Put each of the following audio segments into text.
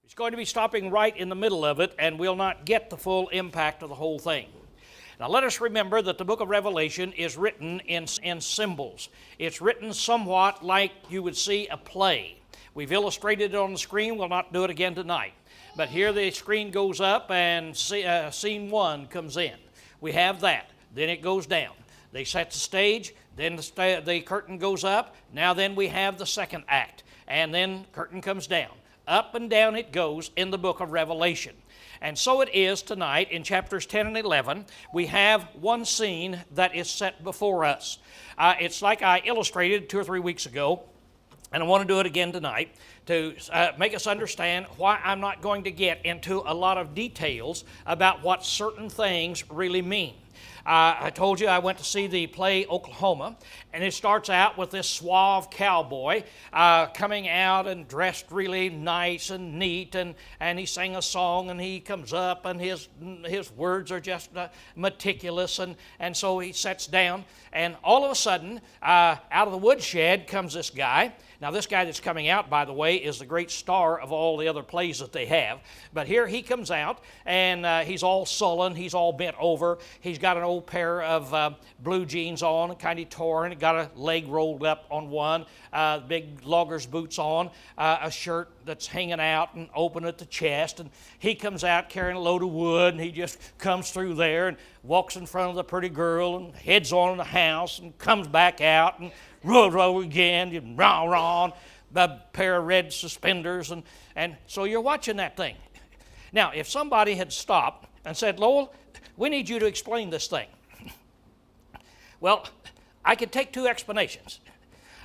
It's going to be stopping right in the middle of it, and we'll not get the full impact of the whole thing. Now let us remember that the book of Revelation is written in symbols. It's written somewhat like you would see a play. We've illustrated it on the screen. We'll not do it again tonight. But here the screen goes up and scene one comes in. We have that. Then it goes down. They set the stage. Then the curtain goes up. Now then we have the second act. And then curtain comes down. Up and down it goes in the book of Revelation. And so it is tonight in chapters 10 and 11. We have one scene that is set before us. It's like I illustrated 2 or 3 weeks ago, and I want to do it again tonight to make us understand why I'm not going to get into a lot of details about what certain things really mean. I told you I went to see the play Oklahoma, and it starts out with this suave cowboy coming out and dressed really nice and neat, and he sang a song, and he comes up, and his words are just meticulous, and so he sits down, and all of a sudden, out of the woodshed comes this guy. Now, this guy that's coming out, by the way, is the great star of all the other plays that they have. But here he comes out, and he's all sullen. He's all bent over. He's got an old pair of blue jeans on, kind of torn. Got a leg rolled up on one, big logger's boots on, a shirt that's hanging out and open at the chest. And he comes out carrying a load of wood, and he just comes through there and walks in front of the pretty girl and heads on in the house and comes back out and row again, and rah, a pair of red suspenders, and so you're watching that thing. Now, if somebody had stopped and said, Lowell, we need you to explain this thing. Well, I could take two explanations.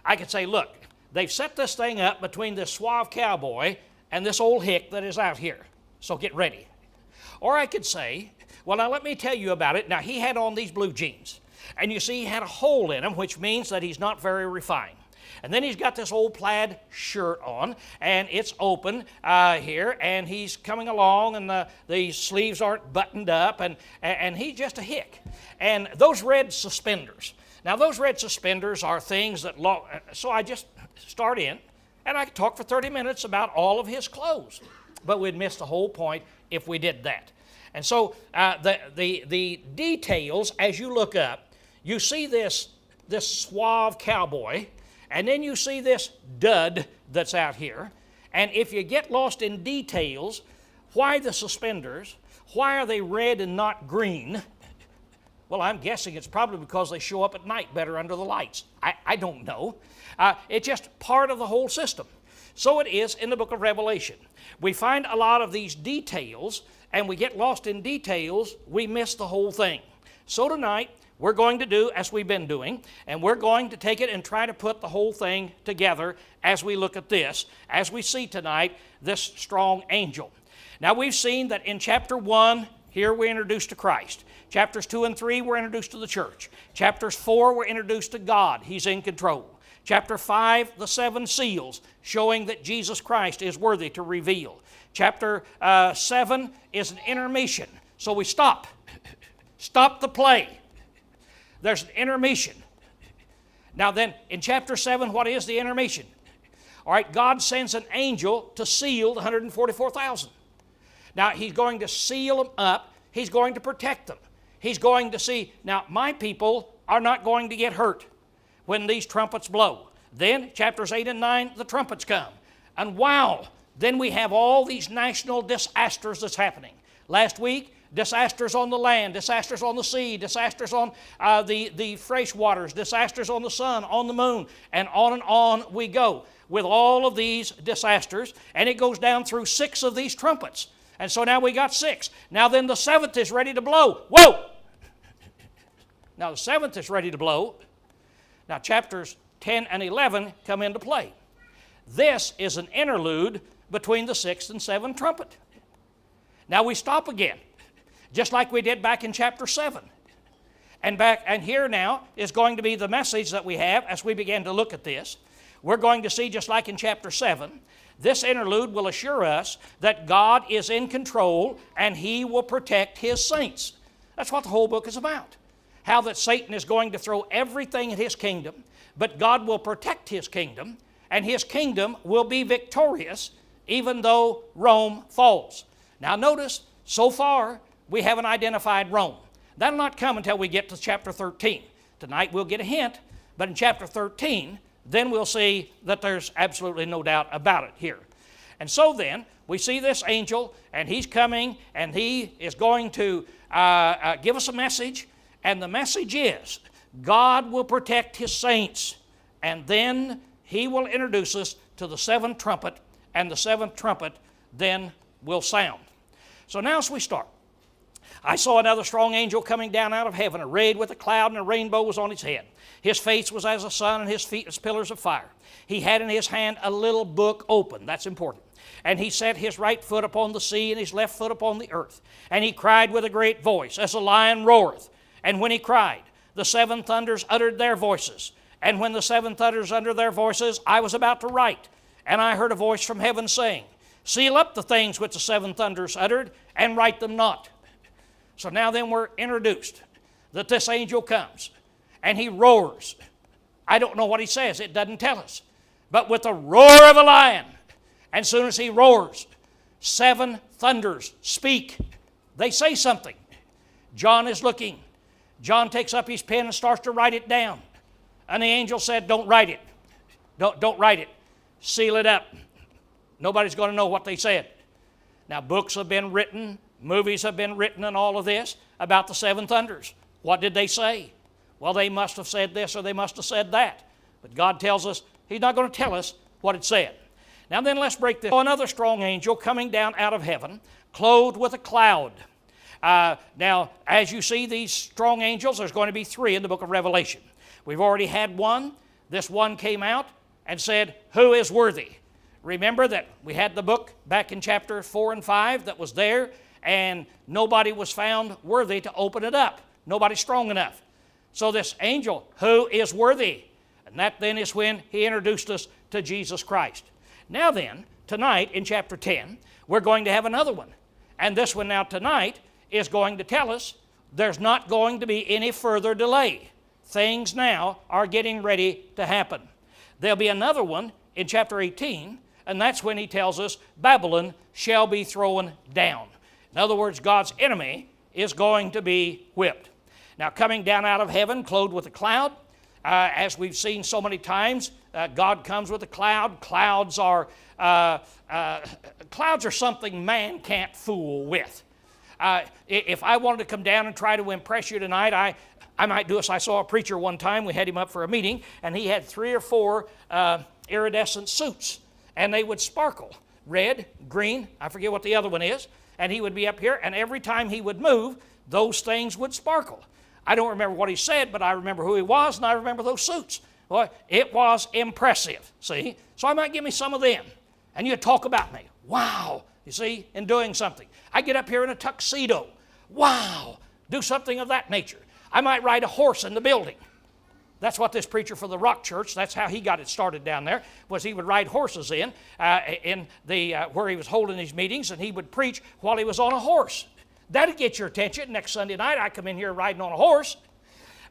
I could say, look, they've set this thing up between this suave cowboy and this old hick that is out here, so get ready. Or I could say, well, now let me tell you about it. Now, he had on these blue jeans. And you see he had a hole in him, which means that he's not very refined. And then he's got this old plaid shirt on, and it's open here, and he's coming along, and the sleeves aren't buttoned up, and he's just a hick. And those red suspenders. Now, those red suspenders are things that, so I just start in, and I could talk for 30 minutes about all of his clothes. But we'd miss the whole point if we did that. And so the details, as you look up, you see this suave cowboy, and then you see this dud that's out here. And if you get lost in details, why the suspenders? Why are they red and not green? Well, I'm guessing it's probably because they show up at night better under the lights. I don't know. It's just part of the whole system. So it is in the book of Revelation. We find a lot of these details, and we get lost in details, we miss the whole thing. So tonight, we're going to do as we've been doing, and we're going to take it and try to put the whole thing together as we look at this, as we see tonight this strong angel. Now, we've seen that in chapter 1, here we're introduced to Christ. Chapters 2 and 3, we're introduced to the church. Chapters 4, we're introduced to God. He's in control. Chapter 5, the 7 seals, showing that Jesus Christ is worthy to reveal. Chapter 7 is an intermission, so we stop. Stop the play. There's an intermission. Now then, in chapter 7, what is the intermission? All right, God sends an angel to seal the 144,000. Now, he's going to seal them up. He's going to protect them. He's going to see, now, my people are not going to get hurt when these trumpets blow. Then, chapters 8 and 9, the trumpets come. And wow, then we have all these national disasters that's happening. Last week, disasters on the land, disasters on the sea, disasters on the fresh waters, disasters on the sun, on the moon, and on we go with all of these disasters, and it goes down through 6 of these trumpets. And so now we got 6. Now then the 7th is ready to blow. Whoa! Now the 7th is ready to blow. Now chapters 10 and 11 come into play. This is an interlude between the 6th and 7th trumpet. Now we stop again, just like we did back in chapter 7. And here now is going to be the message that we have as we begin to look at this. We're going to see, just like in chapter 7, this interlude will assure us that God is in control and He will protect His saints. That's what the whole book is about. How that Satan is going to throw everything at his kingdom, but God will protect His kingdom, and His kingdom will be victorious even though Rome falls. Now notice, so far, we haven't identified Rome. That'll not come until we get to chapter 13. Tonight we'll get a hint, but in chapter 13, then we'll see that there's absolutely no doubt about it here. And so then, we see this angel, and he's coming, and he is going to give us a message, and the message is, God will protect His saints, and then He will introduce us to the seventh trumpet, and the seventh trumpet then will sound. So now as we start, I saw another strong angel coming down out of heaven, arrayed with a cloud, and a rainbow was on his head. His face was as the sun, and his feet as pillars of fire. He had in his hand a little book open. That's important. And he set his right foot upon the sea, and his left foot upon the earth. And he cried with a great voice, as a lion roareth. And when he cried, the seven thunders uttered their voices. And when the seven thunders uttered their voices, I was about to write. And I heard a voice from heaven saying, Seal up the things which the seven thunders uttered, and write them not. So now then we're introduced that this angel comes, and he roars. I don't know what he says. It doesn't tell us. But with the roar of a lion, and as soon as he roars, seven thunders speak. They say something. John is looking. John takes up his pen and starts to write it down. And the angel said, don't write it. Don't write it. Seal it up. Nobody's going to know what they said. Now, books have been written, movies have been written, and all of this about the seven thunders. What did they say? Well, they must have said this or they must have said that. But God tells us He's not going to tell us what it said. Now then, let's break this. Another strong angel coming down out of heaven, clothed with a cloud. Now, as you see these strong angels, there's going to be three in the book of Revelation. We've already had one. This one came out and said, who is worthy? Remember that we had the book back in chapter 4 and 5 that was there, and nobody was found worthy to open it up. Nobody strong enough. So this angel, who is worthy? And that then is when he introduced us to Jesus Christ. Now then, tonight in chapter 10, we're going to have another one. And this one now tonight is going to tell us there's not going to be any further delay. Things now are getting ready to happen. There'll be another one in chapter 18, and that's when he tells us Babylon shall be thrown down. In other words, God's enemy is going to be whipped. Now, coming down out of heaven, clothed with a cloud, as we've seen so many times, God comes with a cloud. Clouds are something man can't fool with. If I wanted to come down and try to impress you tonight, I might do this. I saw a preacher one time. We had him up for a meeting, and he had 3 or 4 iridescent suits, and they would sparkle. Red, green, I forget what the other one is, and he would be up here, and every time he would move, those things would sparkle. I don't remember what he said, but I remember who he was, and I remember those suits. Boy, it was impressive, see? So I might give me some of them, and you talk about me. Wow, you see, in doing something. I get up here in a tuxedo. Wow, do something of that nature. I might ride a horse in the building. That's what this preacher for the Rock Church, that's how he got it started down there, was he would ride horses in the where he was holding his meetings, and he would preach while he was on a horse. That'd get your attention. Next Sunday night, I come in here riding on a horse.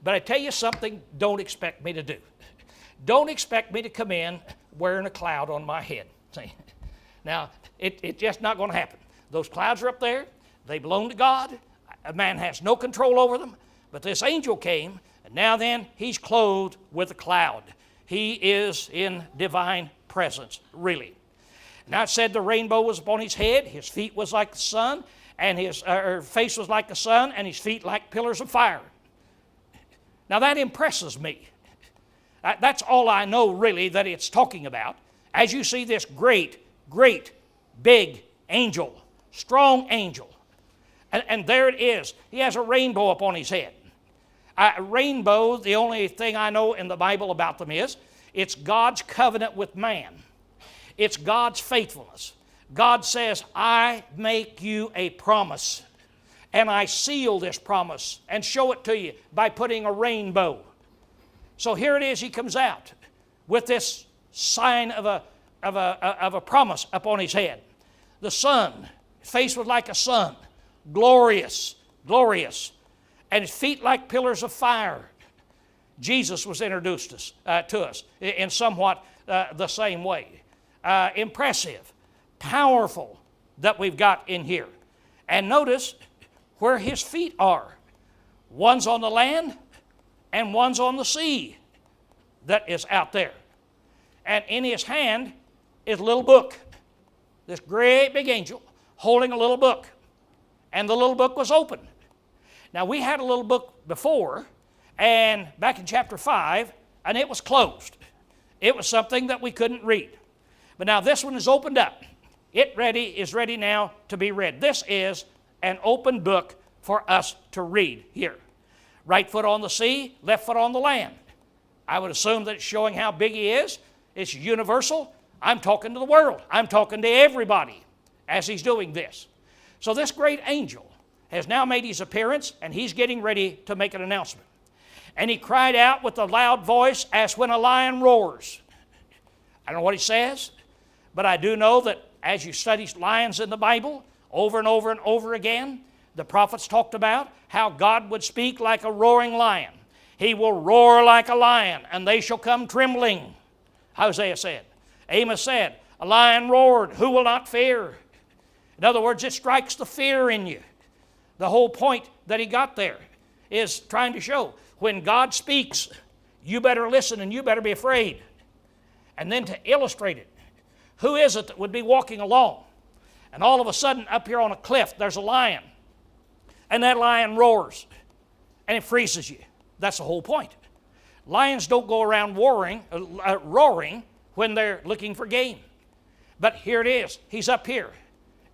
But I tell you something, don't expect me to do. Don't expect me to come in wearing a cloud on my head. See? Now, it's just not going to happen. Those clouds are up there. They belong to God. A man has no control over them. But this angel came, and now then, he's clothed with a cloud. He is in divine presence, really. Now it said the rainbow was upon his head, his feet was like the sun, and his face was like the sun, and his feet like pillars of fire. Now that impresses me. That's all I know really that it's talking about. As you see this great, big angel, strong angel, and there it is. He has a rainbow upon his head. Rainbow, the only thing I know in the Bible about them is, it's God's covenant with man. It's God's faithfulness. God says, I make you a promise, and I seal this promise and show it to you by putting a rainbow. So here it is, he comes out with this sign of a promise upon his head. The sun, his face was like a sun, glorious, and his feet like pillars of fire. Jesus was introduced to us in somewhat the same way. Impressive, powerful that we've got in here. And notice where his feet are. One's on the land and one's on the sea that is out there. And in his hand is a little book. This great big angel holding a little book. And the little book was open. Now we had a little book before, and back in chapter 5, and it was closed. It was something that we couldn't read. But now this one is opened up. It is ready now to be read. This is an open book for us to read here. Right foot on the sea, left foot on the land. I would assume that it's showing how big he is. It's universal. I'm talking to the world. I'm talking to everybody as he's doing this. So this great angel has now made his appearance, and he's getting ready to make an announcement. And he cried out with a loud voice as when a lion roars. I don't know what he says, but I do know that as you study lions in the Bible over and over and over again, the prophets talked about how God would speak like a roaring lion. He will roar like a lion, and they shall come trembling. Hosea said. Amos said, a lion roared, who will not fear? In other words, it strikes the fear in you. The whole point that he got there is trying to show when God speaks, you better listen and you better be afraid. And then to illustrate it, who is it that would be walking along? And all of a sudden, up here on a cliff, there's a lion. And that lion roars. And it freezes you. That's the whole point. Lions don't go around roaring when they're looking for game. But here it is. He's up here.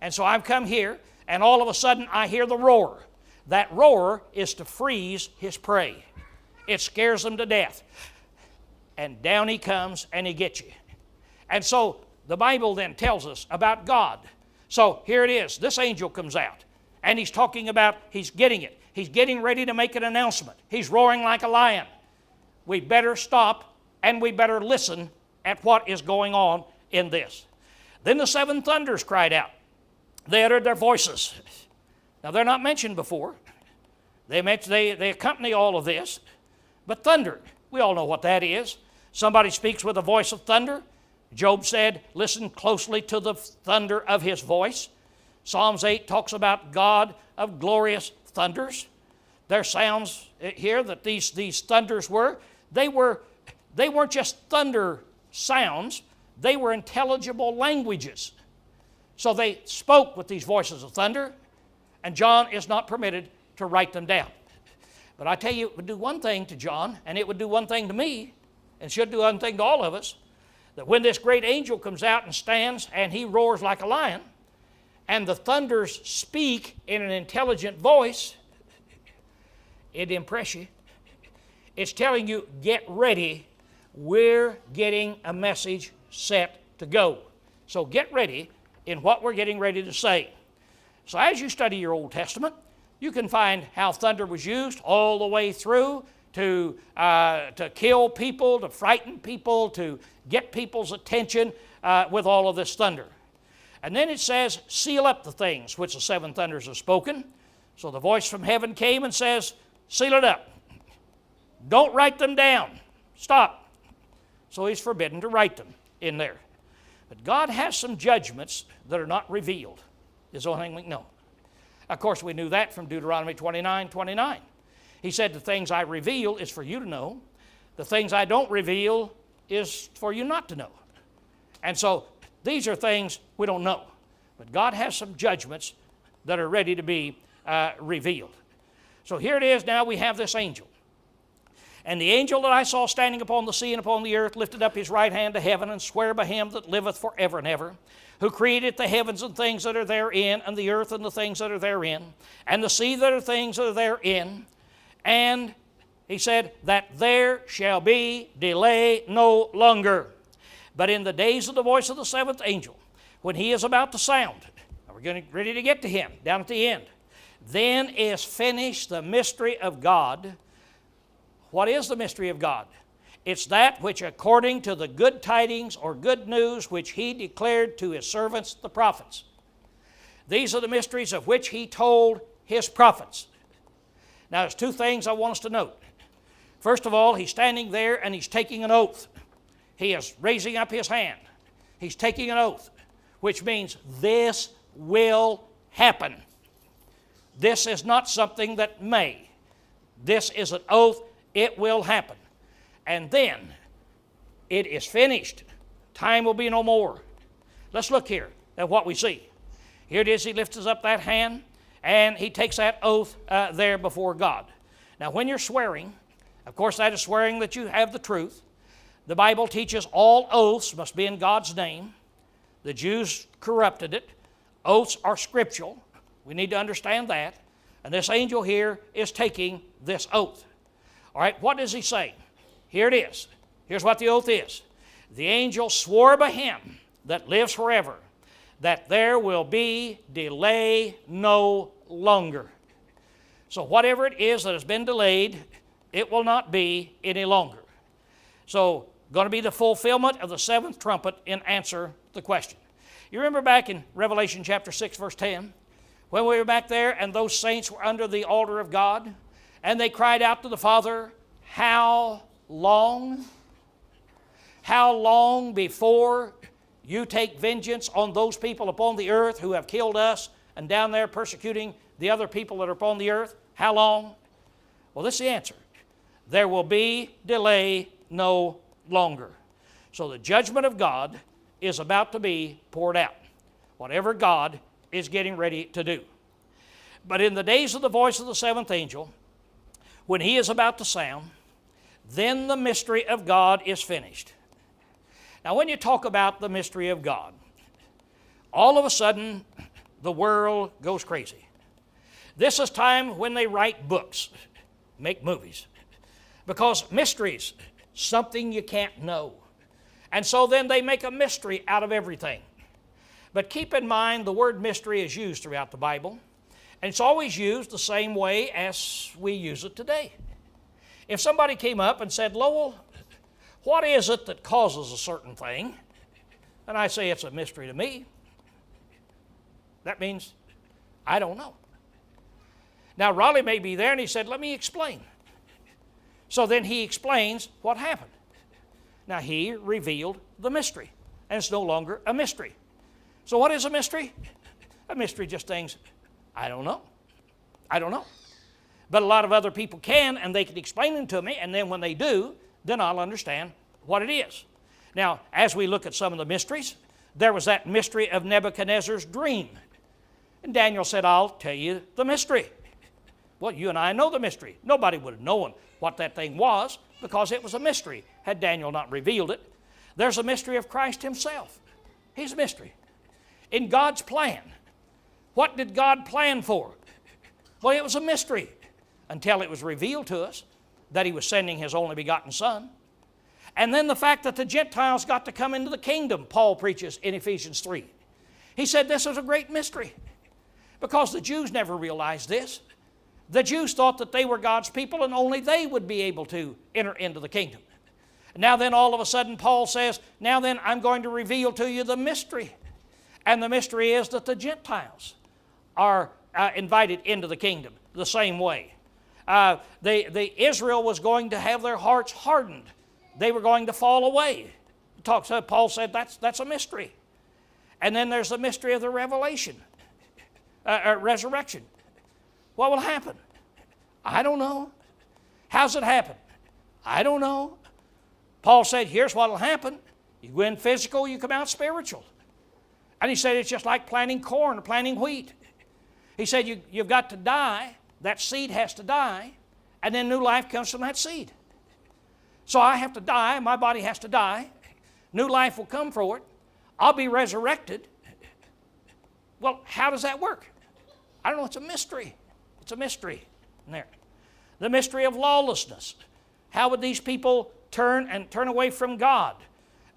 And so I've come here, and all of a sudden I hear the roar. That roar is to freeze his prey. It scares them to death. And down he comes, and he gets you. And so the Bible then tells us about God. So here it is. This angel comes out, and he's talking about, he's getting it. He's getting ready to make an announcement. He's roaring like a lion. We better stop, and we better listen at what is going on in this. Then the seven thunders cried out. They uttered their voices. Now, they're not mentioned before. They accompany all of this. But thunder, we all know what that is. Somebody speaks with a voice of thunder. Job said, listen closely to the thunder of his voice. Psalms 8 talks about God of glorious thunders. There sounds here that these thunders were. They weren't just thunder sounds. They were intelligible languages. So they spoke with these voices of thunder, and John is not permitted to write them down. But I tell you, it would do one thing to John, and it would do one thing to me, and should do one thing to all of us, that when this great angel comes out and stands, and he roars like a lion, and the thunders speak in an intelligent voice, it impresses you. It's telling you, get ready. We're getting a message set to go. So get ready in what we're getting ready to say. So as you study your Old Testament, you can find how thunder was used all the way through to kill people, to frighten people, to get people's attention with all of this thunder. And then it says, seal up the things which the seven thunders have spoken. So the voice from heaven came and says, seal it up. Don't write them down. Stop. So he's forbidden to write them in there. But God has some judgments that are not revealed, is the only thing we know. Of course, we knew that from Deuteronomy 29:29. He said, the things I reveal is for you to know. The things I don't reveal is for you not to know. And so these are things we don't know. But God has some judgments that are ready to be revealed. So here it is. Now we have this angel. And the angel that I saw standing upon the sea and upon the earth lifted up his right hand to heaven and sware by him that liveth forever and ever, who created the heavens and things that are therein, and the earth and the things that are therein, and the sea that are things that are therein. And he said that there shall be delay no longer. But in the days of the voice of the seventh angel, when he is about to sound, we're getting ready to get to him down at the end, then is finished the mystery of God. What is the mystery of God? It's that which according to the good tidings or good news which he declared to his servants the prophets. These are the mysteries of which he told his prophets. Now there's two things I want us to note. First of all, he's standing there and he's taking an oath. He is raising up his hand. He's taking an oath. which means this will happen. This is not something that may. This is an oath. It will happen. And then it is finished. Time will be no more. Let's look here at what we see. Here it is. He lifts up that hand and he takes that oath there before God. Now when you're swearing, of course that is swearing that you have the truth. The Bible teaches all oaths must be in God's name. The Jews corrupted it. Oaths are scriptural. We need to understand that. And this angel here is taking this oath. All right, what does he say? Here it is. Here's what the oath is. The angel swore by him that lives forever that there will be delay no longer. So whatever it is that has been delayed, it will not be any longer. So going to be the fulfillment of the seventh trumpet in answer the question. You remember back in Revelation chapter 6 verse 10 when we were back there and those saints were under the altar of God and they cried out to the Father, how long? How long before you take vengeance on those people upon the earth who have killed us and down there persecuting the other people that are upon the earth? How long? Well, this is the answer. There will be delay no longer. So the judgment of God is about to be poured out. Whatever God is getting ready to do. But in the days of the voice of the seventh angel, when he is about to sound, then the mystery of God is finished. Now when you talk about the mystery of God, all of a sudden the world goes crazy. This is time when they write books, make movies, because mysteries, something you can't know. And so then they make a mystery out of everything. But keep in mind the word mystery is used throughout the Bible, and it's always used the same way as we use it today. If somebody came up and said, Lowell, what is it that causes a certain thing? And I say it's a mystery to me. That means I don't know. Now Raleigh may be there and he said, let me explain. So then he explains what happened. Now he revealed the mystery, and it's no longer a mystery. So what is a mystery? A mystery just things, I don't know. I don't know. But a lot of other people can, and they can explain them to me, and then when they do, then I'll understand what it is. Now, as we look at some of the mysteries, there was that mystery of Nebuchadnezzar's dream. And Daniel said, I'll tell you the mystery. Well, you and I know the mystery. Nobody would have known what that thing was because it was a mystery had Daniel not revealed it. There's a mystery of Christ himself. He's a mystery. In God's plan, what did God plan for? Well, it was a mystery until it was revealed to us that he was sending his only begotten Son. And then the fact that the Gentiles got to come into the kingdom, Paul preaches in Ephesians 3. He said this is a great mystery because the Jews never realized this. The Jews thought that they were God's people and only they would be able to enter into the kingdom. Now then all of a sudden Paul says, now then I'm going to reveal to you the mystery. And the mystery is that the Gentiles are invited into the kingdom the same way. Israel was going to have their hearts hardened. They were going to fall away. Paul said that's a mystery. And then there's the mystery of the revelation, resurrection. What will happen? I don't know. How's it happen? I don't know. Paul said, here's what will happen. You go in physical, you come out spiritual. And he said it's just like planting corn or planting wheat. He said you've got to die, that seed has to die, and then new life comes from that seed. So I have to die, my body has to die, new life will come for it, I'll be resurrected. Well, how does that work? I don't know, it's a mystery. It's a mystery there. The mystery of lawlessness. How would these people turn away from God?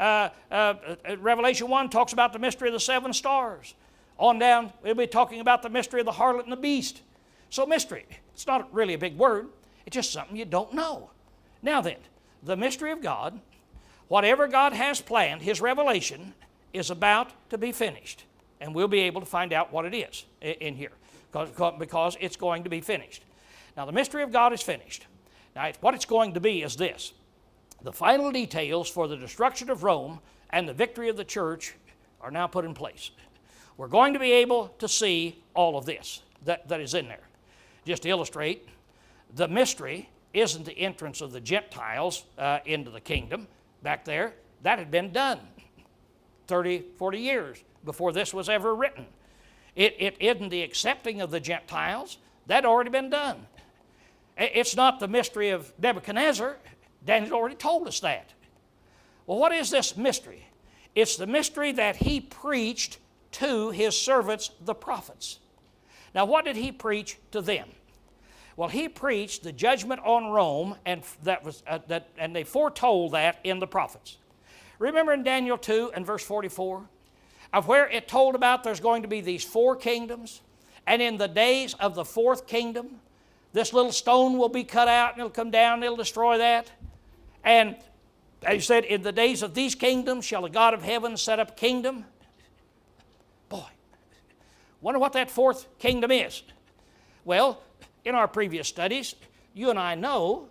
Revelation 1 talks about the mystery of the 7 stars. On down, we'll be talking about the mystery of the harlot and the beast. So mystery, it's not really a big word. It's just something you don't know. Now then, the mystery of God, whatever God has planned, his revelation is about to be finished. And we'll be able to find out what it is in here because it's going to be finished. Now the mystery of God is finished. Now what it's going to be is this. The final details for the destruction of Rome and the victory of the church are now put in place. We're going to be able to see all of this that is in there. Just to illustrate, the mystery isn't the entrance of the Gentiles into the kingdom back there. That had been done 30, 40 years before this was ever written. It isn't the accepting of the Gentiles. That had already been done. It's not the mystery of Nebuchadnezzar. Daniel already told us that. Well, what is this mystery? It's the mystery that he preached to his servants, the prophets. Now, what did he preach to them? Well, he preached the judgment on Rome, and and they foretold that in the prophets. Remember in Daniel 2 and verse 44, of where it told about there's going to be these 4 kingdoms, and in the days of the 4th kingdom, this little stone will be cut out, and it'll come down, and it'll destroy that. And as he said, in the days of these kingdoms shall the God of heaven set up a kingdom. Boy, wonder what that 4th kingdom is. Well, in our previous studies, you and I know,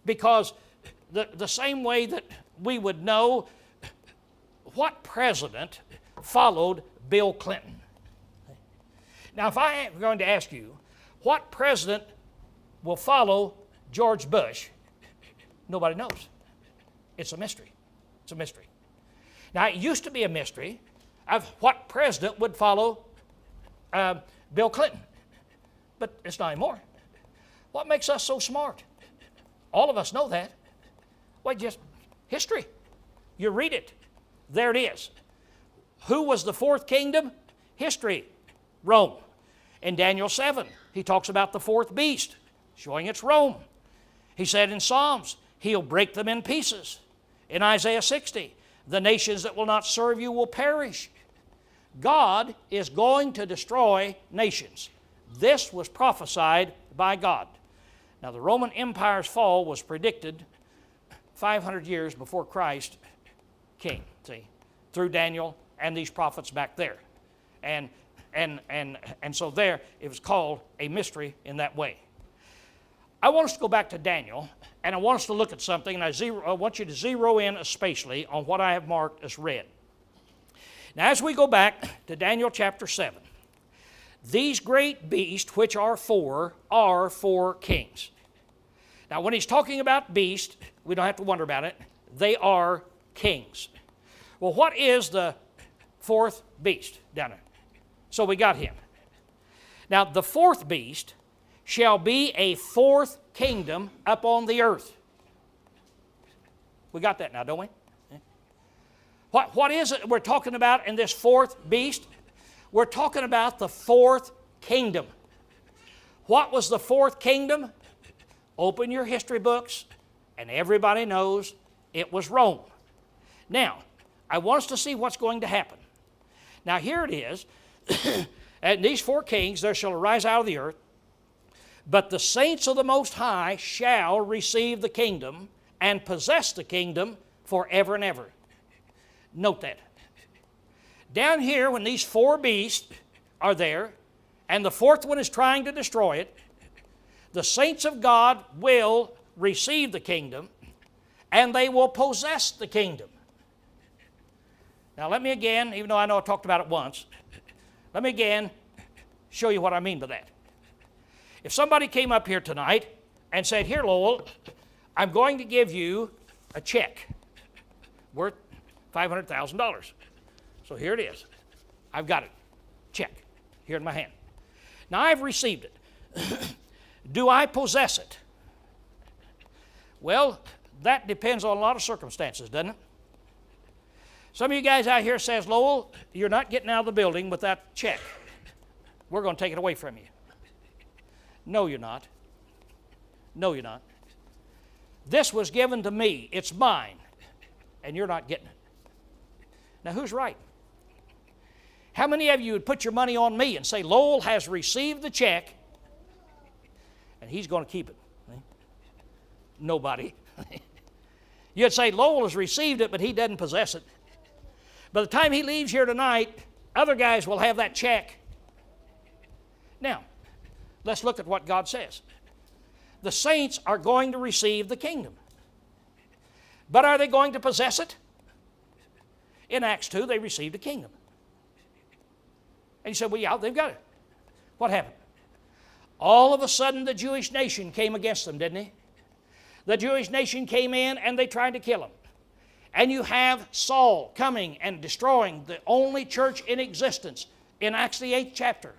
because the same way that we would know what president followed Bill Clinton. Now, if I am going to ask you, what president will follow George Bush, nobody knows. It's a mystery. It's a mystery. Now, it used to be a mystery of what president would follow Bill Clinton, but it's not anymore. What makes us so smart? All of us know that. Well, just history. You read it. There it is. Who was the 4th kingdom? History. Rome. In Daniel 7, he talks about the 4th beast, showing it's Rome. He said in Psalms, he'll break them in pieces. In Isaiah 60, the nations that will not serve you will perish. God is going to destroy nations. This was prophesied by God. Now, the Roman Empire's fall was predicted 500 years before Christ came, see, through Daniel and these prophets back there. And so there, it was called a mystery in that way. I want us to go back to Daniel, and I want us to look at something, and I want you to zero in especially on what I have marked as red. Now, as we go back to Daniel chapter 7, these great beasts, which are 4 kings. Now, when he's talking about beast, we don't have to wonder about it. They are kings. Well, what is the 4th beast down there? So we got him. Now, the 4th beast shall be a 4th kingdom upon the earth. We got that now, don't we? What is it we're talking about in this 4th beast? We're talking about the 4th kingdom. What was the 4th kingdom? Open your history books, and everybody knows it was Rome. Now, I want us to see what's going to happen. Now, here it is. And these 4 kings, there shall arise out of the earth, but the saints of the Most High shall receive the kingdom and possess the kingdom forever and ever. Note that. Down here, when these 4 beasts are there, and the 4th one is trying to destroy it, the saints of God will receive the kingdom, and they will possess the kingdom. Now, let me again, even though I know I talked about it once, let me again show you what I mean by that. If somebody came up here tonight and said, here, Lowell, I'm going to give you a check worth $500,000. So here it is. I've got it. Check. Here in my hand. Now, I've received it. Do I possess it? Well, that depends on a lot of circumstances, doesn't it? Some of you guys out here says, Lowell, you're not getting out of the building with that check. We're going to take it away from you. No, you're not. No, you're not. This was given to me. It's mine. And you're not getting it. Now, who's right? How many of you would put your money on me and say, Lowell has received the check and he's going to keep it? Nobody. You'd say, Lowell has received it, but he doesn't possess it. By the time he leaves here tonight, other guys will have that check. Now, let's look at what God says. The saints are going to receive the kingdom. But are they going to possess it? In Acts 2, they received a kingdom. And you say, well, yeah, they've got it. What happened? All of a sudden, the Jewish nation came against them, didn't he? The Jewish nation came in and they tried to kill him. And you have Saul coming and destroying the only church in existence in Acts the 8th chapter.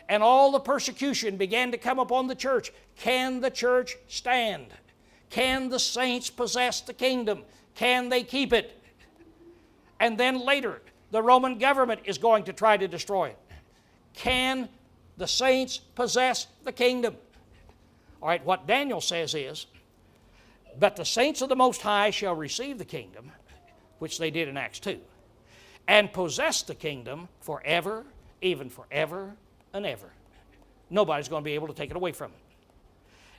And all the persecution began to come upon the church. Can the church stand? Can the saints possess the kingdom? Can they keep it? And then later, the Roman government is going to try to destroy it. Can the saints possess the kingdom? All right, what Daniel says is, but the saints of the Most High shall receive the kingdom, which they did in Acts 2, and possess the kingdom forever, even forever and ever. Nobody's going to be able to take it away from them.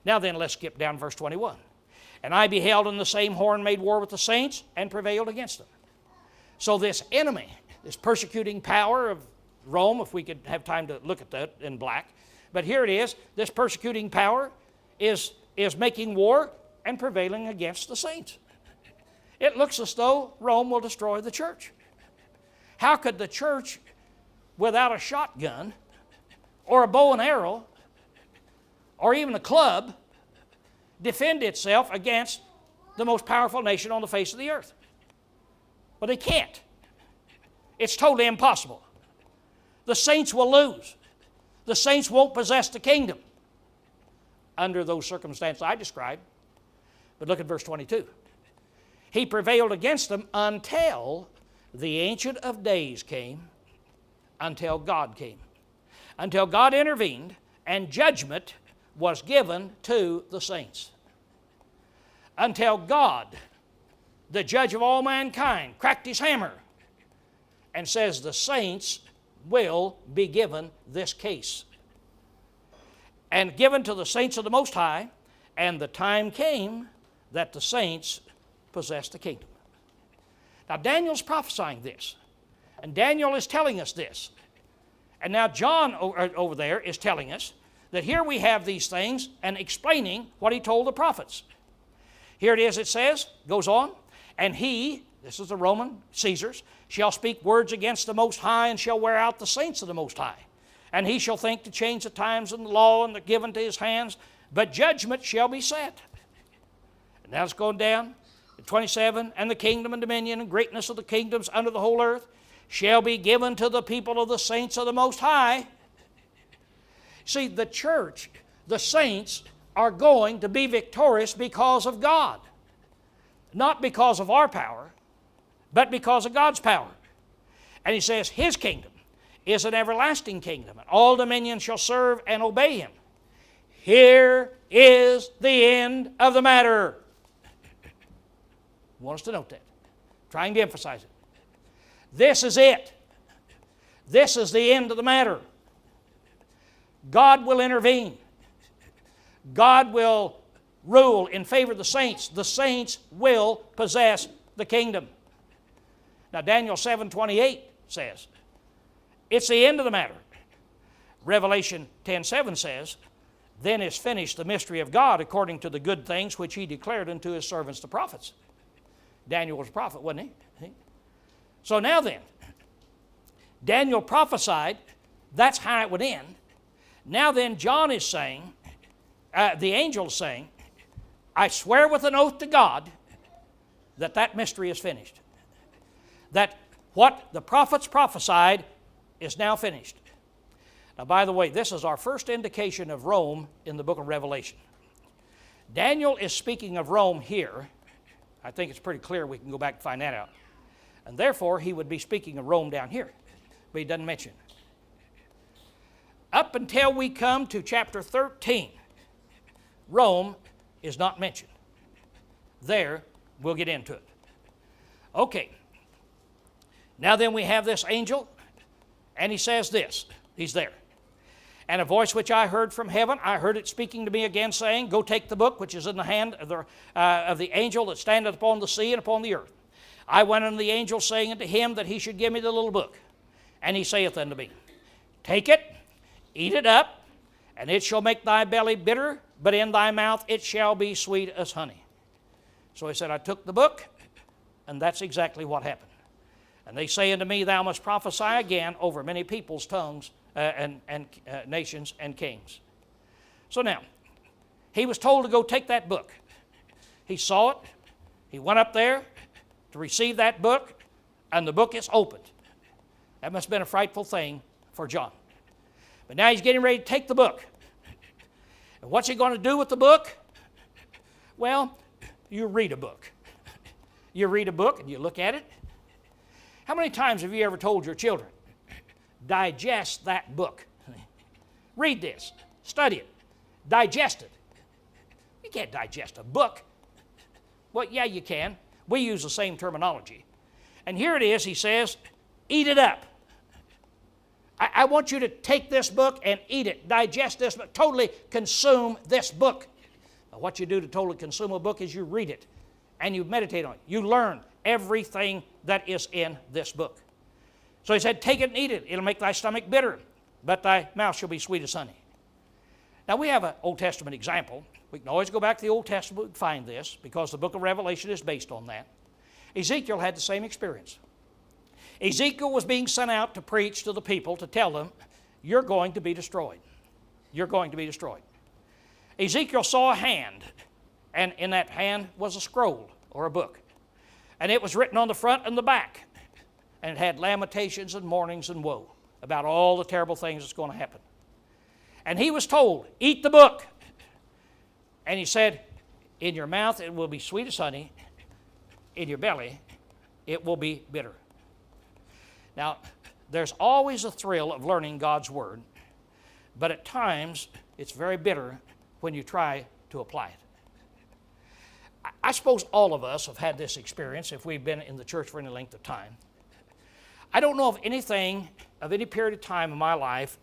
Now then, let's skip down to verse 21. And I beheld, and the same horn made war with the saints and prevailed against them. So this enemy, this persecuting power of Rome, if we could have time to look at that in black, but here it is, this persecuting power is making war and prevailing against the saints. It looks as though Rome will destroy the church. How could the church, without a shotgun or a bow and arrow or even a club, defend itself against the most powerful nation on the face of the earth? Well, they can't. It's totally impossible. The saints will lose. The saints won't possess the kingdom under those circumstances I described. But look at verse 22. He prevailed against them until the Ancient of Days came, until God came, until God intervened and judgment was given to the saints. Until God, the judge of all mankind, cracked his hammer and says the saints will be given this case. And given to the saints of the Most High, and the time came that the saints possessed the kingdom. Now Daniel's prophesying this, and Daniel is telling us this. And now John over there is telling us that here we have these things and explaining what he told the prophets. Here it is, it says, goes on, and he, this is the Roman Caesars, shall speak words against the Most High and shall wear out the saints of the Most High. And he shall think to change the times and the law and the given to his hands, but judgment shall be set. And now it's going down, 27, and the kingdom and dominion and greatness of the kingdoms under the whole earth shall be given to the people of the saints of the Most High. See, the church, the saints, are going to be victorious because of God. Not because of our power, but because of God's power. And he says his kingdom is an everlasting kingdom, and all dominions shall serve and obey him. Here is the end of the matter. I want us to note that. Trying to emphasize it. This is it. This is the end of the matter. God will intervene. God will rule in favor of the saints. The saints will possess the kingdom. Now Daniel 7:28 says, it's the end of the matter. Revelation 10:7 says, then is finished the mystery of God according to the good things which he declared unto his servants the prophets. Daniel was a prophet, wasn't he? So now then, Daniel prophesied that's how it would end. Now then, John is saying, the angel is saying, I swear with an oath to God that mystery is finished. That what the prophets prophesied is now finished. Now, by the way, this is our first indication of Rome in the book of Revelation. Daniel is speaking of Rome here. I think it's pretty clear. We can go back and find that out. And therefore, he would be speaking of Rome down here. But he doesn't mention it. Up until we come to chapter 13, Rome is not mentioned. There, we'll get into it. Okay. Now then we have this angel, and he says this. He's there. And a voice which I heard from heaven, I heard it speaking to me again, saying, go take the book which is in the hand of the angel that standeth upon the sea and upon the earth. I went unto the angel, saying unto him that he should give me the little book. And he saith unto me, take it, eat it up, and it shall make thy belly bitter, but in thy mouth it shall be sweet as honey. So he said, I took the book, and that's exactly what happened. And they say unto me, thou must prophesy again over many peoples, tongues, and nations and kings. So now, he was told to go take that book. He saw it. He went up there to receive that book, and the book is opened. That must have been a frightful thing for John. But now he's getting ready to take the book. And what's he going to do with the book? Well, you read a book. You read a book and you look at it. How many times have you ever told your children, digest that book? Read this, study it, digest it. You can't digest a book. Well, yeah, you can. We use the same terminology. And here it is, he says, eat it up. I want you to take this book and eat it, digest this book, totally consume this book. Now, what you do to totally consume a book is you read it and you meditate on it. You learn everything that is in this book. So he said, take it and eat it. It'll make thy stomach bitter, but thy mouth shall be sweet as honey. Now we have an Old Testament example. We can always go back to the Old Testament and find this because the book of Revelation is based on that. Ezekiel had the same experience. Ezekiel was being sent out to preach to the people to tell them, you're going to be destroyed. You're going to be destroyed. Ezekiel saw a hand, and in that hand was a scroll or a book. And it was written on the front and the back. And it had lamentations and mournings and woe about all the terrible things that's going to happen. And he was told, eat the book. And he said, in your mouth it will be sweet as honey. In your belly it will be bitter. Now, there's always a thrill of learning God's Word, but at times it's very bitter when you try to apply it. I suppose all of us have had this experience if we've been in the church for any length of time. I don't know of anything, of any period of time in my life,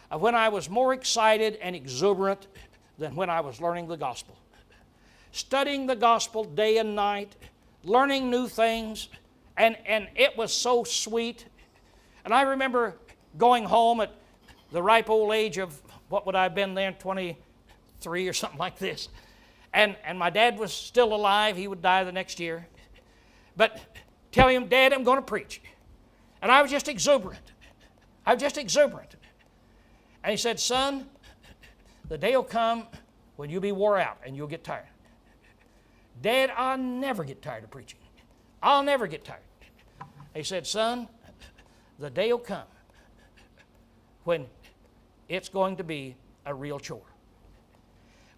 of when I was more excited and exuberant than when I was learning the gospel. Studying the gospel day and night, learning new things, and it was so sweet. And I remember going home at the ripe old age of, what would I have been then, 23 or something like this. And my dad was still alive. He would die the next year. But telling him, Dad, I'm going to preach. And I was just exuberant. I was just exuberant. And he said, son, the day will come when you'll be wore out and you'll get tired. Dad, I'll never get tired of preaching. I'll never get tired. He said, son, the day will come when it's going to be a real chore.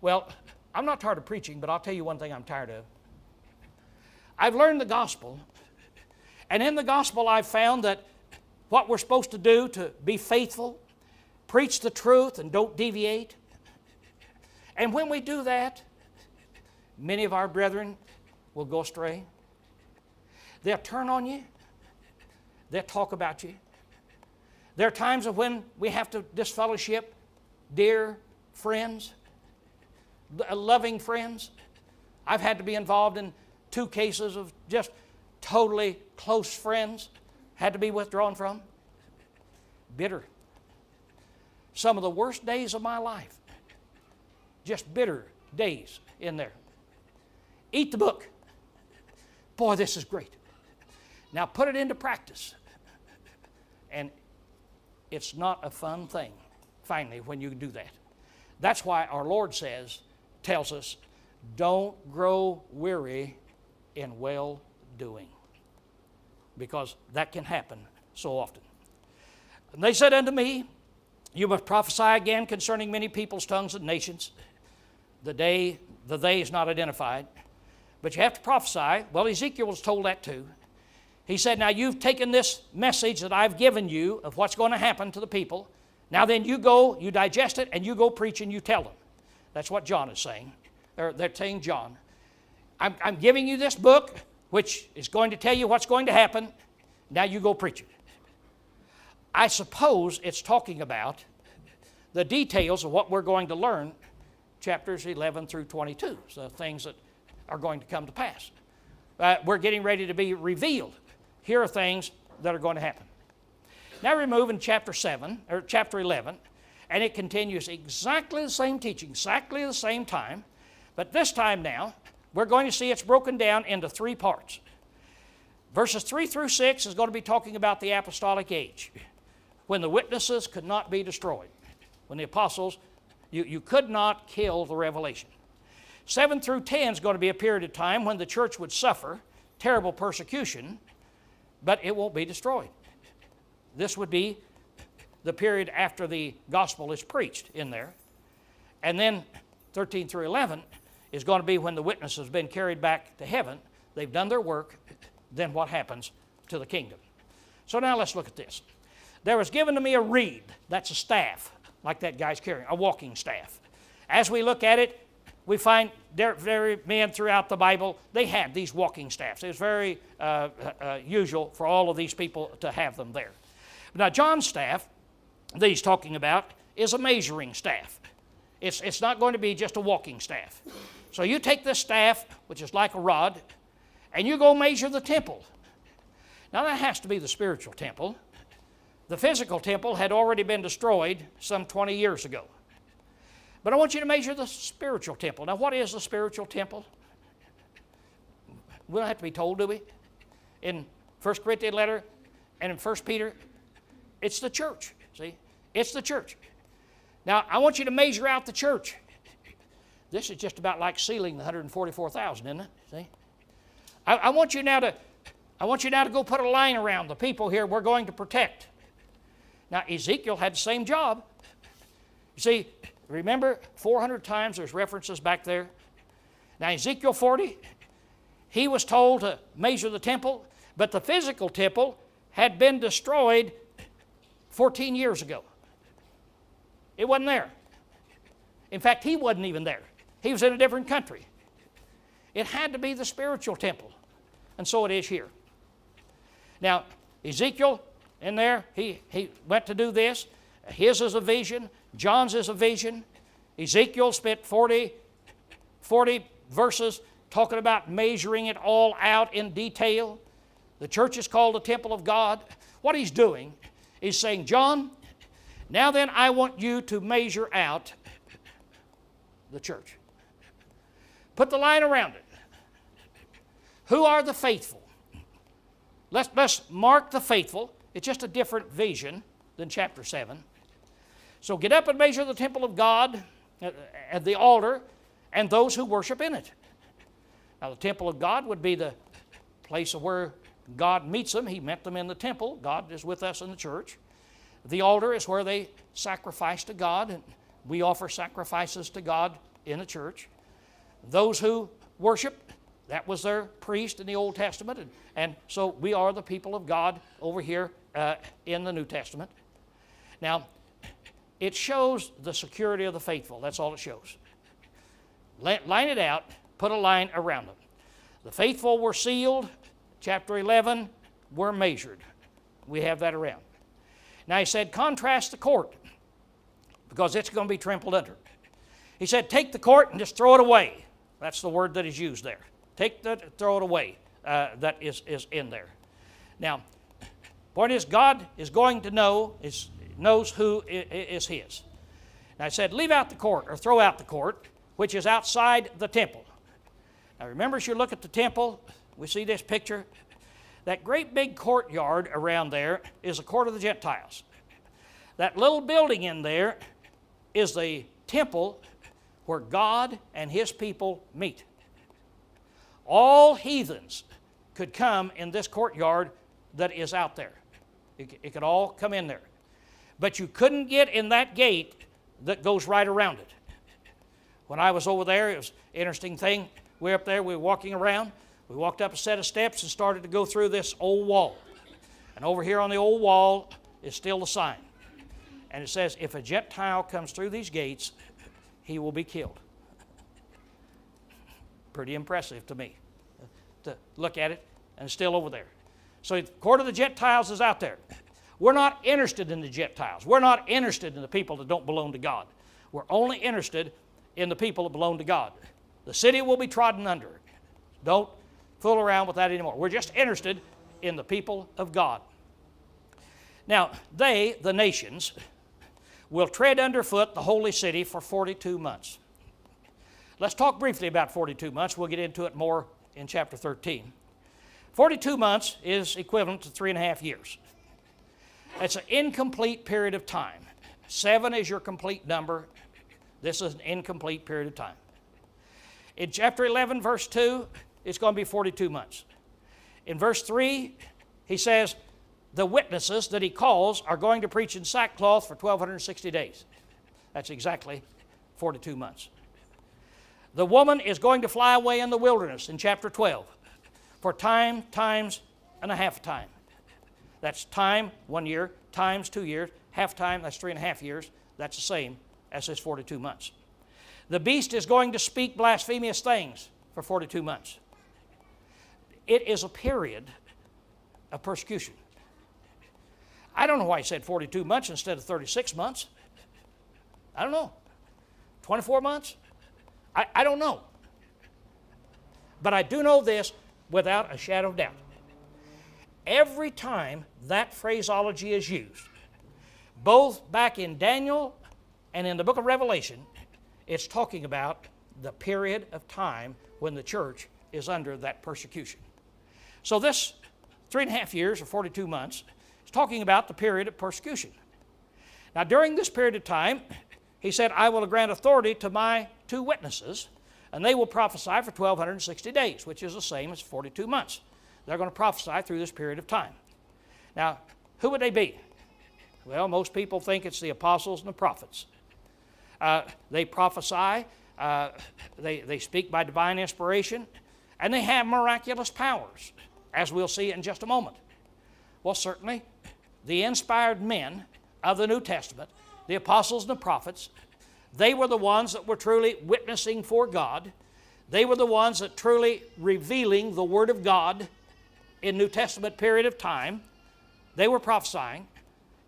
Well, I'm not tired of preaching, but I'll tell you one thing I'm tired of. I've learned the gospel, and in the gospel I've found that what we're supposed to do to be faithful, preach the truth and don't deviate. And when we do that, many of our brethren will go astray. They'll turn on you. They'll talk about you. There are times of when we have to disfellowship dear friends, loving friends. I've had to be involved in 2 cases of just totally close friends, had to be withdrawn from. Bitter. Some of the worst days of my life. Just bitter days in there. Eat the book. Boy, this is great. Now put it into practice. And it's not a fun thing, finally, when you do that. That's why our Lord tells us, don't grow weary in well-doing. Because that can happen so often. And they said unto me, you must prophesy again concerning many peoples, tongues, and nations. The they is not identified. But you have to prophesy. Well, Ezekiel was told that too. He said, now you've taken this message that I've given you of what's going to happen to the people. Now then you go, you digest it, and you go preach and you tell them. That's what John is saying. They're saying John. I'm giving you this book, which is going to tell you what's going to happen. Now you go preach it. I suppose it's talking about the details of what we're going to learn, chapters 11 through 22, so things that are going to come to pass. We're getting ready to be revealed. Here are things that are going to happen. Now we move in chapter 11, and it continues exactly the same teaching, exactly the same time, but this time now, we're going to see it's broken down into 3 parts. Verses 3 through 6 is going to be talking about the apostolic age, when the witnesses could not be destroyed. When the apostles, you could not kill the revelation. 7 through 10 is going to be a period of time when the church would suffer terrible persecution, but it won't be destroyed. This would be the period after the gospel is preached in there. And then 13 through 11 is going to be when the witness has been carried back to heaven. They've done their work. Then what happens to the kingdom? So now let's look at this. There was given to me a reed. That's a staff, like that guy's carrying, a walking staff. As we look at it, we find there men throughout the Bible, they had these walking staffs. It was very usual for all of these people to have them there. Now, John's staff that he's talking about is a measuring staff. It's not going to be just a walking staff. So you take this staff, which is like a rod, and you go measure the temple. Now, that has to be the spiritual temple. The physical temple had already been destroyed some 20 years ago. But I want you to measure the spiritual temple. Now, what is the spiritual temple? We don't have to be told, do we? In 1 Corinthians letter and in 1 Peter, it's the church. See? It's the church. Now, I want you to measure out the church. This is just about like sealing the 144,000, isn't it? See? I want you now to go put a line around the people here we're going to protect. Now, Ezekiel had the same job. You see, remember 400 times there's references back there. Now, Ezekiel 40, he was told to measure the temple, but the physical temple had been destroyed 14 years ago. It wasn't there. In fact, he wasn't even there. He was in a different country. It had to be the spiritual temple, and so it is here. Now, Ezekiel, in there, he went to do this. His is a vision. John's is a vision. Ezekiel spent 40 verses talking about measuring it all out in detail. The church is called the temple of God. What he's doing is saying, John, now then I want you to measure out the church. Put the line around it. Who are the faithful? Let's mark the faithful. It's just a different vision than chapter 7. So get up and measure the temple of God, at the altar, and those who worship in it. Now, the temple of God would be the place of where God meets them. He met them in the temple. God is with us in the church. The altar is where they sacrifice to God, and we offer sacrifices to God in the church. Those who worship, that was their priest in the Old Testament, and so we are the people of God over here in the New Testament. Now, it shows the security of the faithful. That's all it shows. Line it out, put a line around them. The faithful were sealed. Chapter 11, were measured. We have that around. Now he said, contrast the court, because it's going to be trampled under. He said, take the court and just throw it away. That's the word that is used there. Throw it away. That is in there. Now, point is, God is going to knows who is his. Now I said, leave out the court, or throw out the court, which is outside the temple. Now remember, as you look at the temple, we see this picture. That great big courtyard around there is the court of the Gentiles. That little building in there is the temple where God and his people meet. All heathens could come in this courtyard that is out there. It could all come in there. But you couldn't get in that gate that goes right around it. When I was over there, it was an interesting thing. We were up there, we were walking around. We walked up a set of steps and started to go through this old wall. And over here on the old wall is still the sign. And it says, if a Gentile comes through these gates, he will be killed. Pretty impressive to me to look at it, and it's still over there. So the court of the Gentiles is out there. We're not interested in the Gentiles. We're not interested in the people that don't belong to God. We're only interested in the people that belong to God. The city will be trodden under. Don't fool around with that anymore. We're just interested in the people of God. Now, they, the nations, will tread underfoot the holy city for 42 months. Let's talk briefly about 42 months. We'll get into it more in chapter 13. 42 months is equivalent to 3.5 years. It's an incomplete period of time. 7 is your complete number. This is an incomplete period of time. In chapter 11, verse 2, it's going to be 42 months. In verse 3, he says, the witnesses that he calls are going to preach in sackcloth for 1,260 days. That's exactly 42 months. The woman is going to fly away in the wilderness in chapter 12 for time, times, and a half time. That's time, 1 year, times 2 years, half time, that's 3.5 years. That's the same as his 42 months. The beast is going to speak blasphemous things for 42 months. It is a period of persecution. I don't know why he said 42 months instead of 36 months. I don't know. 24 months? I don't know. But I do know this without a shadow of doubt. Every time that phraseology is used, both back in Daniel and in the book of Revelation, it's talking about the period of time when the church is under that persecution. So this 3.5 years or 42 months is talking about the period of persecution. Now during this period of time, he said, I will grant authority to my 2 witnesses, and they will prophesy for 1,260 days, which is the same as 42 months. They're going to prophesy through this period of time. Now, who would they be? Well, most people think it's the apostles and the prophets. They prophesy, they speak by divine inspiration, and they have miraculous powers, as we'll see in just a moment. Well, certainly, the inspired men of the New Testament, the apostles and the prophets, they were the ones that were truly witnessing for God. They were the ones that truly revealing the Word of God in New Testament period of time. They were prophesying,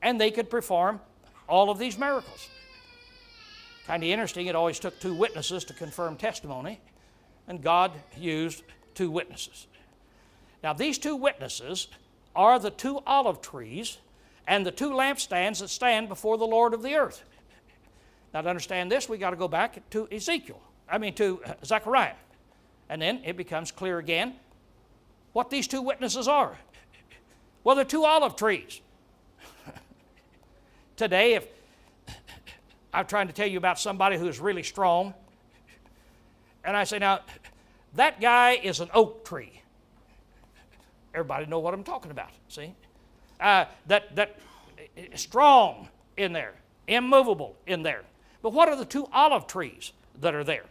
and they could perform all of these miracles. Kind of interesting, it always took 2 witnesses to confirm testimony, and God used 2 witnesses. Now, these 2 witnesses are the 2 olive trees and the 2 lampstands that stand before the Lord of the earth. Now, to understand this, we've got to go back to Zechariah. And then it becomes clear again what these 2 witnesses are. Well, they're 2 olive trees. Today, if I'm trying to tell you about somebody who's really strong, and I say, now, that guy is an oak tree. Everybody know what I'm talking about, see? That strong in there, immovable in there. But what are the 2 olive trees that are there?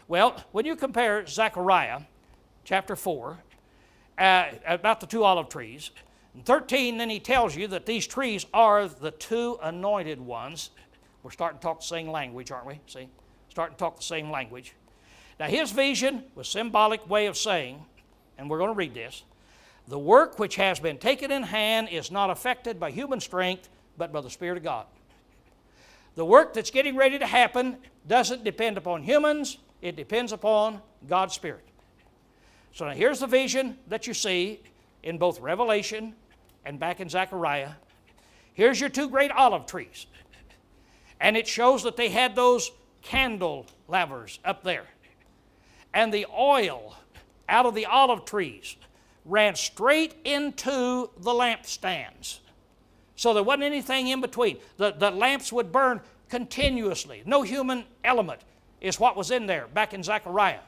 Well, when you compare Zechariah chapter 4 about the 2 olive trees, in 13 then he tells you that these trees are the 2 anointed ones. We're starting to talk the same language, aren't we? See? Starting to talk the same language. Now his vision was a symbolic way of saying, and we're going to read this, the work which has been taken in hand is not affected by human strength, but by the Spirit of God. The work that's getting ready to happen doesn't depend upon humans, it depends upon God's Spirit. So now here's the vision that you see in both Revelation and back in Zechariah. Here's your 2 great olive trees. And it shows that they had those candle lavers up there. And the oil out of the olive trees ran straight into the lampstands. So there wasn't anything in between. The lamps would burn continuously. No human element is what was in there back in Zechariah.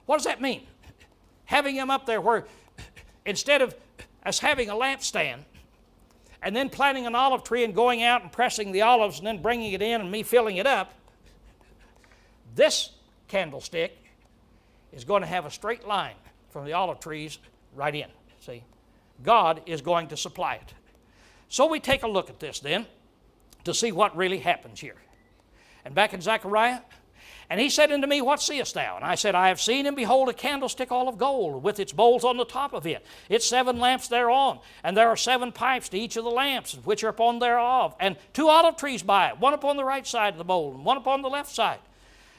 What does that mean? Having them up there where instead of us having a lampstand and then planting an olive tree and going out and pressing the olives and then bringing it in and me filling it up, this candlestick is going to have a straight line from the olive trees right in. See? God is going to supply it. So we take a look at this then to see what really happens here. And back in Zechariah, and he said unto me, what seest thou? And I said, I have seen and behold a candlestick all of gold, with its bowls on the top of it, its 7 lamps thereon, and there are 7 pipes to each of the lamps, which are upon thereof, and 2 olive trees by it, one upon the right side of the bowl, and one upon the left side.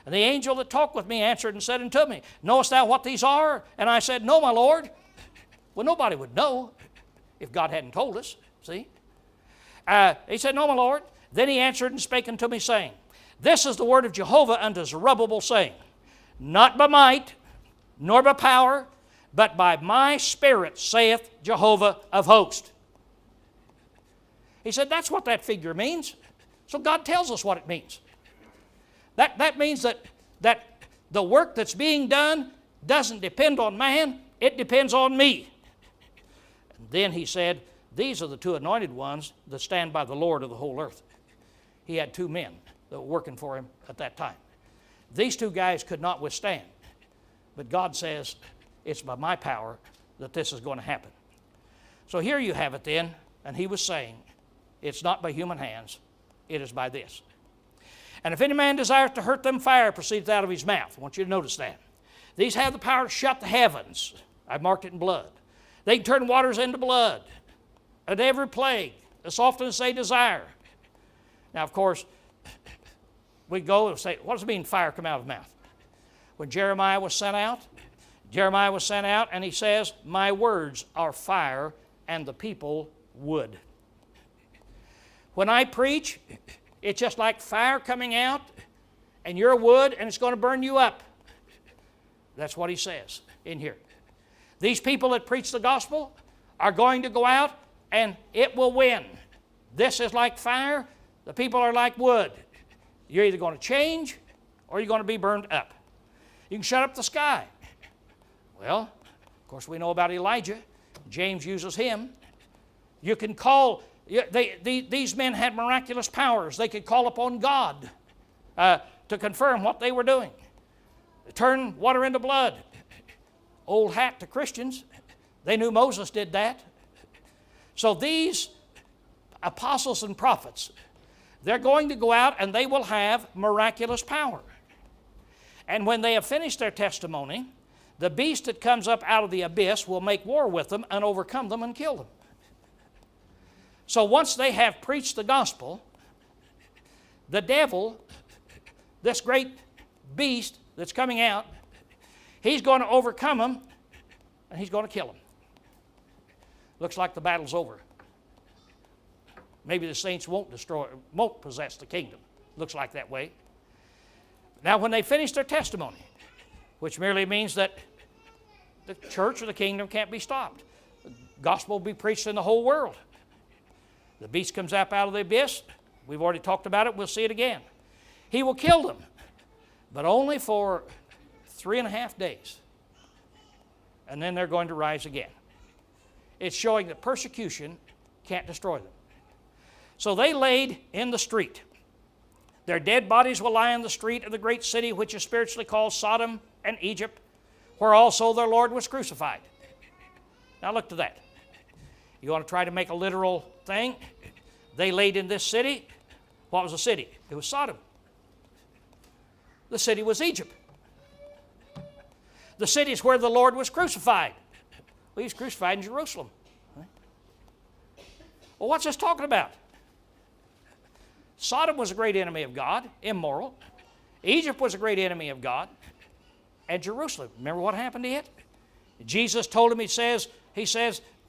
And the angel that talked with me answered and said unto me, knowest thou what these are? And I said, no, my Lord. Well, nobody would know if God hadn't told us, see? He said, no, my Lord. Then he answered and spake unto me, saying, this is the word of Jehovah unto Zerubbabel, saying, not by might, nor by power, but by my Spirit, saith Jehovah of hosts. He said that's what that figure means. So God tells us what it means. That means that the work that's being done doesn't depend on man, it depends on me. And then he said, these are the two anointed ones that stand by the Lord of the whole earth. He had two men that were working for him at that time. These two guys could not withstand. But God says, it's by my power that this is going to happen. So here you have it then, and he was saying, it's not by human hands, it is by this. And if any man desires to hurt them, fire proceeds out of his mouth. I want you to notice that. These have the power to shut the heavens. I've marked it in blood. They can turn waters into blood. And every plague, as often as they desire. Now, of course, we go and say, what does it mean fire come out of the mouth? When Jeremiah was sent out and he says, my words are fire and the people wood. When I preach, it's just like fire coming out and you're wood and it's going to burn you up. That's what he says in here. These people that preach the gospel are going to go out and it will win. This is like fire. The people are like wood. You're either going to change or you're going to be burned up. You can shut up the sky. Well, of course we know about Elijah. James uses him. You can call, these men had miraculous powers. They could call upon God to confirm what they were doing. Turn water into blood. Old hat to Christians. They knew Moses did that. So these apostles and prophets, they're going to go out and they will have miraculous power. And when they have finished their testimony, the beast that comes up out of the abyss will make war with them and overcome them and kill them. So once they have preached the gospel, the devil, this great beast that's coming out, he's going to overcome them and he's going to kill them. Looks like the battle's over. Maybe the saints won't possess the kingdom. Looks like that way. Now, when they finish their testimony, which merely means that the church or the kingdom can't be stopped, the gospel will be preached in the whole world. The beast comes up out of the abyss. We've already talked about it. We'll see it again. He will kill them, but only for 3.5 days. And then they're going to rise again. It's showing that persecution can't destroy them. So they laid in the street. Their dead bodies will lie in the street of the great city, which is spiritually called Sodom and Egypt, where also their Lord was crucified. Now look to that. You want to try to make a literal thing? They laid in this city. What was the city? It was Sodom. The city was Egypt. The city is where the Lord was crucified. Well, he was crucified in Jerusalem. Well, what's this talking about? Sodom was a great enemy of God, immoral. Egypt was a great enemy of God. And Jerusalem, remember what happened to it? Jesus told him, he says,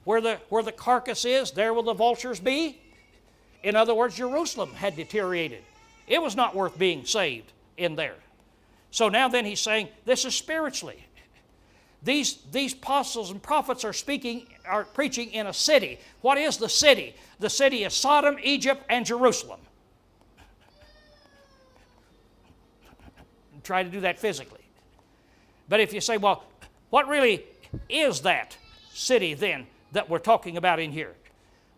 where the carcass is, there will the vultures be. In other words, Jerusalem had deteriorated. It was not worth being saved in there. So now then he's saying, this is spiritually. These apostles and prophets are preaching in a city. What is the city? The city is Sodom, Egypt, and Jerusalem. Try to do that physically. But if you say, well, what really is that city then that we're talking about in here?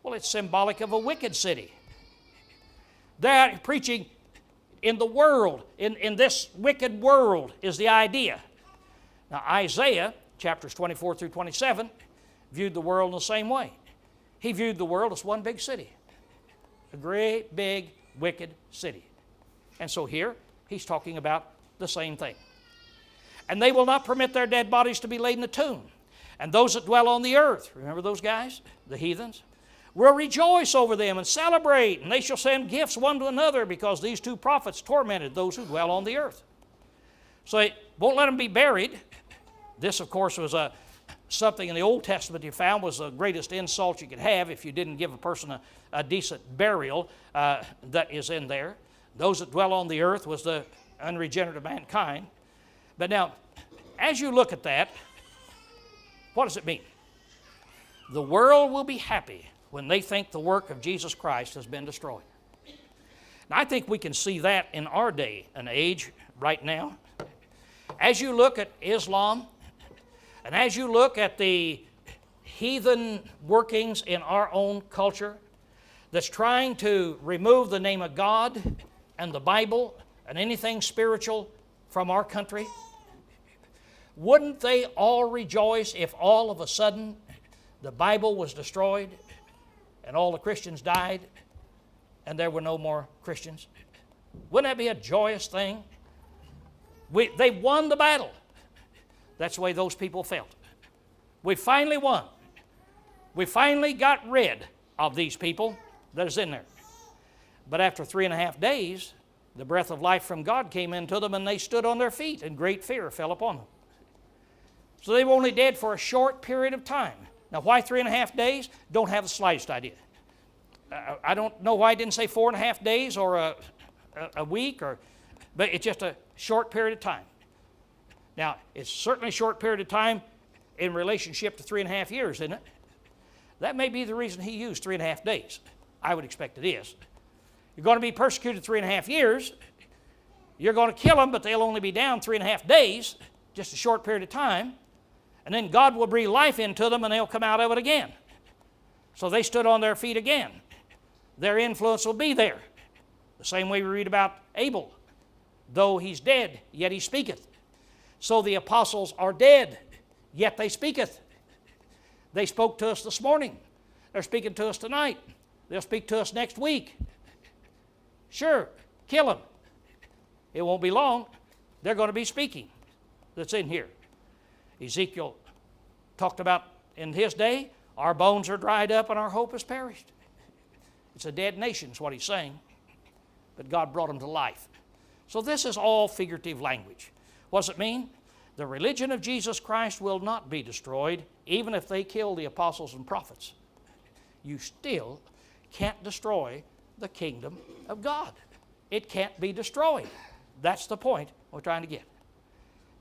Well, it's symbolic of a wicked city. They're preaching in the world, in this wicked world is the idea. Now, Isaiah, chapters 24 through 27, viewed the world in the same way. He viewed the world as one big city, a great, big, wicked city. And so here, he's talking about the same thing. And they will not permit their dead bodies to be laid in the tomb. And those that dwell on the earth, remember those guys, the heathens, will rejoice over them and celebrate, and they shall send gifts one to another, because these two prophets tormented those who dwell on the earth. So they won't let them be buried. This, of course, was something in the Old Testament you found was the greatest insult you could have if you didn't give a person a decent burial that is in there. Those that dwell on the earth was the unregenerate mankind. But now, as you look at that, What does it mean? The world will be happy when they think the work of Jesus Christ has been destroyed. Now, I think we can see that in our day and age right now. As you look at Islam, and as you look at the heathen workings in our own culture that's trying to remove the name of God and the Bible and anything spiritual from our country, wouldn't they all rejoice if all of a sudden the Bible was destroyed and all the Christians died and there were no more Christians? Wouldn't that be a joyous thing? They won the battle. That's the way those people felt. We finally won. We finally got rid of these people that is in there. But after 3.5 days, the breath of life from God came into them and they stood on their feet and great fear fell upon them. So they were only dead for a short period of time. Now, why 3.5 days? Don't have the slightest idea. I don't know why I didn't say 4.5 days or a week, but it's just a short period of time. Now, it's certainly a short period of time in relationship to 3.5 years, isn't it? That may be the reason he used 3.5 days. I would expect it is. You're going to be persecuted 3.5 years. You're going to kill them, but they'll only be down 3.5 days, just a short period of time. And then God will breathe life into them and they'll come out of it again. So they stood on their feet again. Their influence will be there. The same way we read about Abel. Though he's dead, yet he speaketh. So the apostles are dead, yet they speaketh. They spoke to us this morning. They're speaking to us tonight. They'll speak to us next week. Sure, kill them. It won't be long. They're going to be speaking. That's in here. Ezekiel talked about in his day, our bones are dried up and our hope has perished. It's a dead nation is what he's saying. But God brought them to life. So this is all figurative language. What does it mean? The religion of Jesus Christ will not be destroyed, even if they kill the apostles and prophets. You still can't destroy the kingdom of God. It can't be destroyed. That's the point we're trying to get.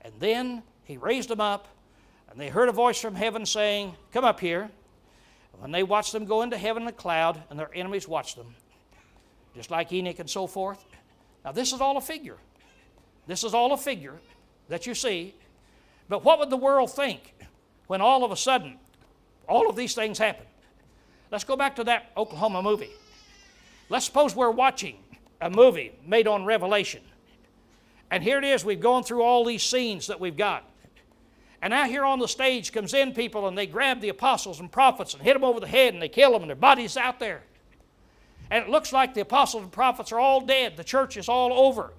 And then he raised them up, and they heard a voice from heaven saying, come up here. And when they watched them go into heaven in a cloud, and their enemies watched them, just like Enoch and so forth. Now this is all a figure. This is all a figure that you see. But what would the world think when all of a sudden all of these things happen? Let's go back to that Oklahoma movie. Let's suppose we're watching a movie made on Revelation. And here it is, we've gone through all these scenes that we've got. And now here on the stage comes in people and they grab the apostles and prophets and hit them over the head and they kill them and their bodies out there. And it looks like the apostles and prophets are all dead. The church is all over.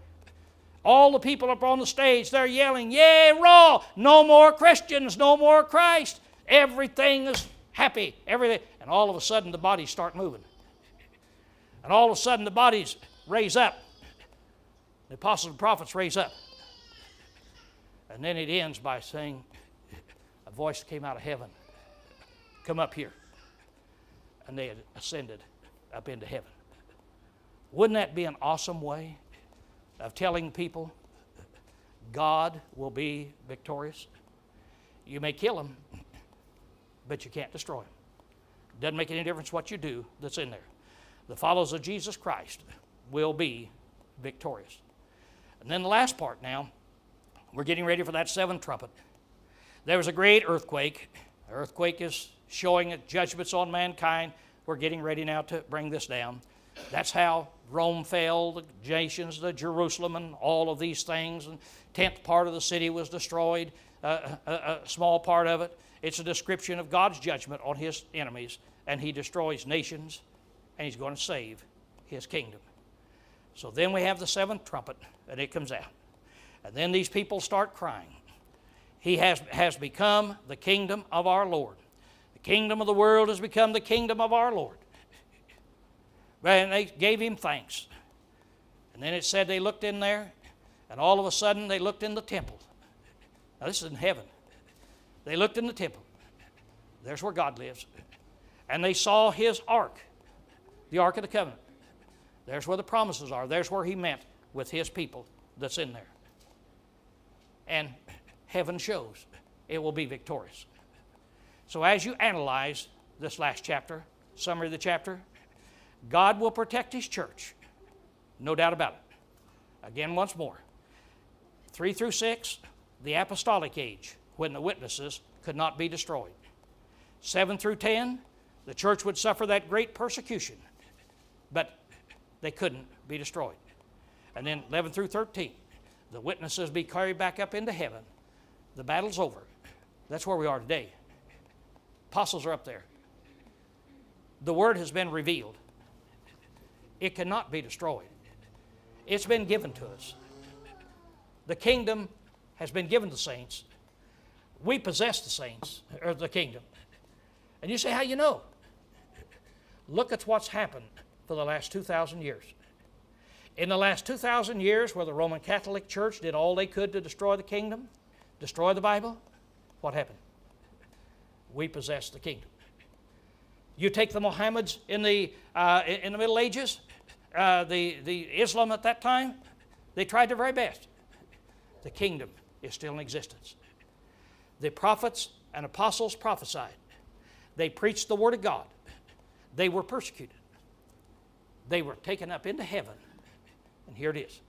All the people up on the stage, they're yelling, yay, raw, no more Christians, no more Christ. Everything is happy, everything. And all of a sudden the bodies start moving. And all of a sudden the bodies raise up. The apostles and prophets raise up. And then it ends by saying, a voice came out of heaven, come up here. And they had ascended up into heaven. Wouldn't that be an awesome way of telling people God will be victorious? You may kill him, but you can't destroy him. Doesn't make any difference what you do that's in there. The followers of Jesus Christ will be victorious. And then the last part now, we're getting ready for that seventh trumpet. There was a great earthquake. The earthquake is showing its judgments on mankind. We're getting ready now to bring this down. That's how Rome fell, the nations, the Jerusalem, and all of these things. And 10th part of the city was destroyed, a small part of it. It's a description of God's judgment on his enemies, and he destroys nations, and he's going to save his kingdom. So then we have the seventh trumpet, and it comes out. And then these people start crying. He has become the kingdom of our Lord. The kingdom of the world has become the kingdom of our Lord. And they gave him thanks. And then it said they looked in there, and all of a sudden they looked in the temple. Now this is in heaven. They looked in the temple. There's where God lives. And they saw his ark, the Ark of the Covenant. There's where the promises are. There's where he met with his people that's in there. And heaven shows it will be victorious. So as you analyze this last chapter, summary of the chapter, God will protect His church. No doubt about it. Again, once more. 3 through 6, the apostolic age, when the witnesses could not be destroyed. 7 through 10, the church would suffer that great persecution, but they couldn't be destroyed. And then 11 through 13, the witnesses be carried back up into heaven. The battle's over. That's where we are today. Apostles are up there. The Word has been revealed. It cannot be destroyed. It's been given to us. The kingdom has been given to saints. We possess the saints, or the kingdom. And you say, how you know? Look at what's happened for the last 2,000 years. In the last 2,000 years, where the Roman Catholic Church did all they could to destroy the kingdom, destroy the Bible, what happened? We possess the kingdom. You take the Mohammeds in the Middle Ages, the Islam at that time, they tried their very best. The kingdom is still in existence. The prophets and apostles prophesied. They preached the Word of God. They were persecuted. They were taken up into heaven. And here it is.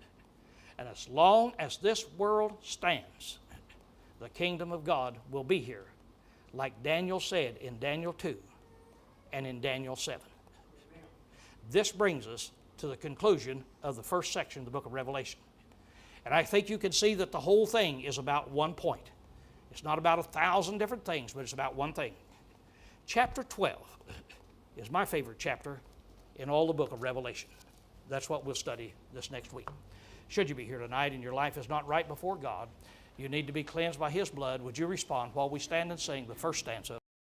And as long as this world stands, the kingdom of God will be here, like Daniel said in Daniel 2 and in Daniel 7. This brings us to the conclusion of the first section of the book of Revelation. And I think you can see that the whole thing is about one point. It's not about 1,000 different things, but it's about one thing. Chapter 12 is my favorite chapter in all the book of Revelation. That's what we'll study this next week. Should you be here tonight and your life is not right before God, you need to be cleansed by His blood, would you respond while we stand and sing the first stanza